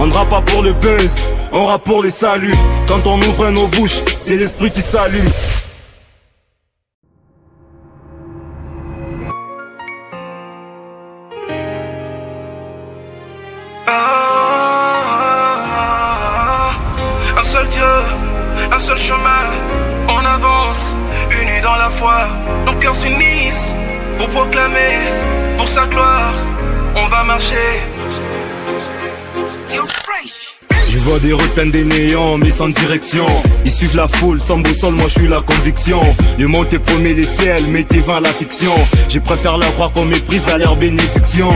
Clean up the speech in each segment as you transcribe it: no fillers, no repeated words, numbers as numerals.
On ne rappe pas pour le buzz, on rappe pour les saluts. Quand on ouvre nos bouches, c'est l'esprit qui s'allume. Un seul Dieu, un seul chemin, on avance, unis dans la foi. Nos cœurs s'unissent pour proclamer, pour sa gloire, on va marcher. Je vois des routes pleines des néants, mais sans direction. Ils suivent la foule, sans boussole, moi je suis la conviction. Le monde te promet les ciels, mais t'es vain la fiction. Je préfère la croire qu'on méprise à leur bénédiction.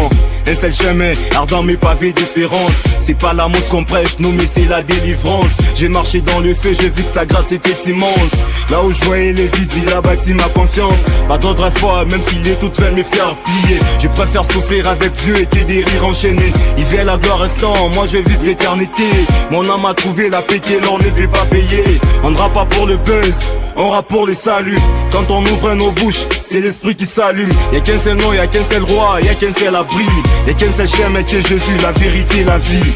Un seul chemin, ardent mes pavés d'espérance. C'est pas la mode qu'on prêche, non mais c'est la délivrance. J'ai marché dans le feu, j'ai vu que sa grâce était immense. Là où je voyais les vides, il a bâti ma confiance. Pas d'autre fois, même s'il est tout fait me faire plier. Je préfère souffrir avec Dieu et que des rires enchaînés. Il vient la gloire restant, moi je vise l'éternité. Mon âme a trouvé la paix qui l'or ne peut pas payer. On ne rappe pas pour le buzz, on rappe pour les saluts. Quand on ouvre nos bouches, c'est l'esprit qui s'allume. Y'a qu'un seul nom, y'a qu'un seul roi, y'a qu'un seul abri. Y'a qu'un seul chemin qui est Jésus, la vérité, la vie.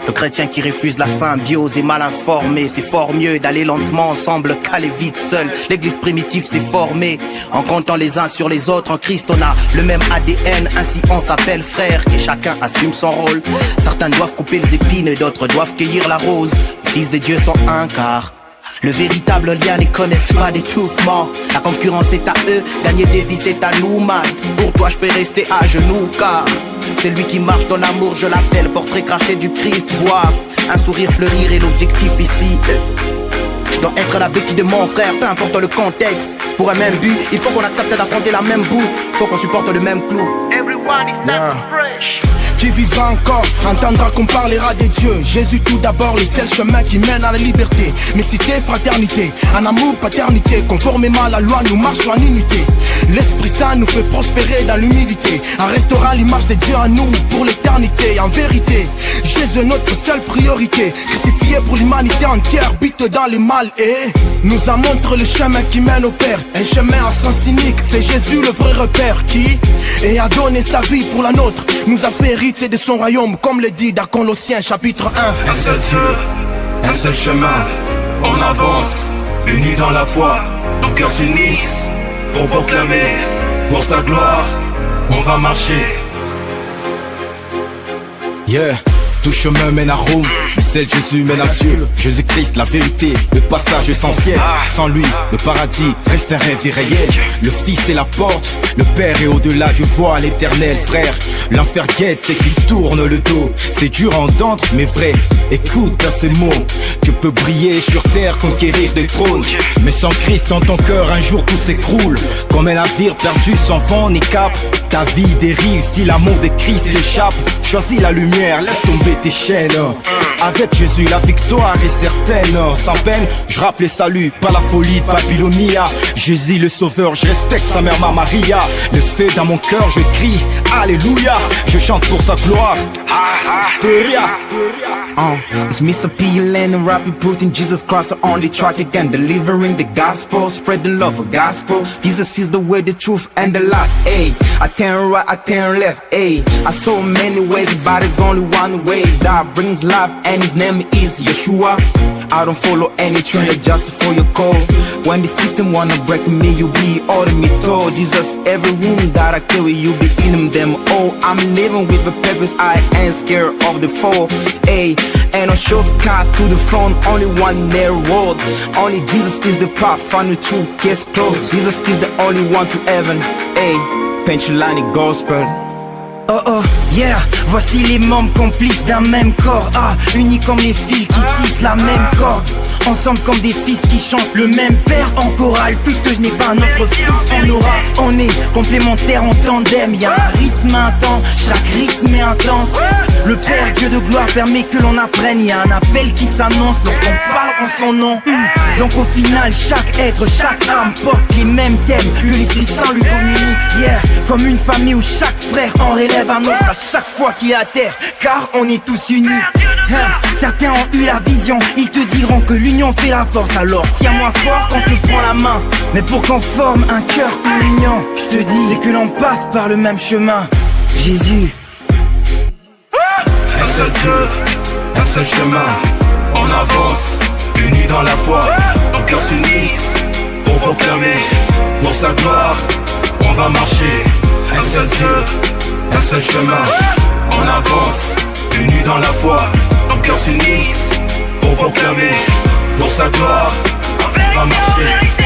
Le chrétien qui refuse la symbiose est mal informé. C'est fort mieux d'aller lentement ensemble qu'aller vite seul. L'église primitive s'est formée en comptant les uns sur les autres. En Christ on a le même ADN, ainsi on s'appelle frère. Que chacun assume son rôle. Certains doivent couper les épines et d'autres doivent cueillir la rose. Les fils de Dieu sont un quart. Le véritable lien ne connaissent pas d'étouffement. La concurrence est à eux, gagner des vies c'est à nous man. Pour toi je peux rester à genoux car c'est lui qui marche dans l'amour, je l'appelle portrait craché du Christ. Voir un sourire fleurir et l'objectif ici je dois être la béquille de mon frère, peu importe le contexte. Pour un même but, il faut qu'on accepte d'affronter la même boue. Faut qu'on supporte le même clou. Everyone is fresh. Qui vivra encore entendra qu'on parlera des dieux. Jésus tout d'abord, le seul chemin qui mène à la liberté. Mixité, fraternité, en amour, paternité. Conformément à la loi, nous marchons en unité. L'Esprit Saint nous fait prospérer dans l'humilité. En restaurant l'image de Dieu en nous pour l'éternité. En vérité, Jésus est notre seule priorité. Crucifié pour l'humanité entière, bite dans le mal et nous en montre le chemin qui mène au Père. Un chemin à sens unique, c'est Jésus le vrai repère qui et a donné sa vie pour la nôtre. Nous a fait hériter de son royaume, comme le dit dans Colossiens chapitre 1. Un seul Dieu, un seul chemin, on avance, unis dans la foi. Nos cœurs s'unissent pour proclamer, pour sa gloire, on va marcher. Yeah. Tout chemin mène à Rome, mais seul Jésus mène à Dieu. Jésus-Christ, la vérité, le passage essentiel. Sans lui, le paradis reste un rêve irréel. Le Fils est la porte, le Père est au-delà du voile éternel. Frère, l'enfer guette et qu'il tourne le dos. C'est dur à entendre, mais vrai. Écoute à ces mots. Tu peux briller sur terre, conquérir des trônes. Mais sans Christ dans ton cœur, un jour tout s'écroule. Comme un navire perdu sans vent ni cap. Ta vie dérive si l'amour de Christ échappe. Choisis la lumière, laisse tomber tes chaînes. Avec Jésus la victoire est certaine. Sans peine, je rappe les saluts, pas la folie de Babylonia. Jésus le sauveur, je respecte sa mère ma Maria. Le feu dans mon cœur, je crie Alléluia. Je chante pour sa gloire. It's Mr. P. Lennon rapping, putting Jesus Christ on the track again, delivering the gospel, spread the love of gospel. Jesus is the way, the truth, and the life. Ayy, I turn right, I turn left. Ayy, I saw many ways, but there's only one way that brings life, and his name is Yeshua. I don't follow any trend, just for your call. When the system wanna break me, you be ordering me told. Jesus, every room that I carry, you be in them all. I'm living with the purpose, I ain't scared of the fall. Ayy, ain't no shortcut to the front, only one narrow road. Only Jesus is the path, find the truth, case closed. Jesus is the only one to heaven. Ayy, punchline gospel. Oh oh, yeah, voici les membres complices d'un même corps. Ah, unis comme les fils qui tissent la même corde. Ensemble comme des fils qui chantent le même père en chorale. Tout ce que je n'ai pas, notre fils en aura. On est complémentaires en tandem. Y'a un rythme intense, chaque rythme est intense. Le Père Dieu de gloire permet que l'on apprenne. Y'a un appel qui s'annonce lorsqu'on parle en son nom. Donc au final, chaque être, chaque âme porte les mêmes thèmes que l'Esprit Saint lui communique. Yeah, comme une famille où chaque frère en relève un autre à chaque fois qu'il est à terre, car on est tous unis. Certains ont eu la vision, ils te diront que l'union fait la force. Alors tiens-moi fort quand je te prends la main. Mais pour qu'on forme un cœur, une union, je te dis, c'est que l'on passe par le même chemin. Jésus. Un seul Dieu, un seul chemin. On avance, unis dans la foi. Nos cœurs s'unissent pour proclamer, pour sa gloire, on va marcher. Un seul Dieu, un seul chemin. On avance, unis dans la foi. Nos cœurs s'unissent pour proclamer, pour sa gloire, on va marcher.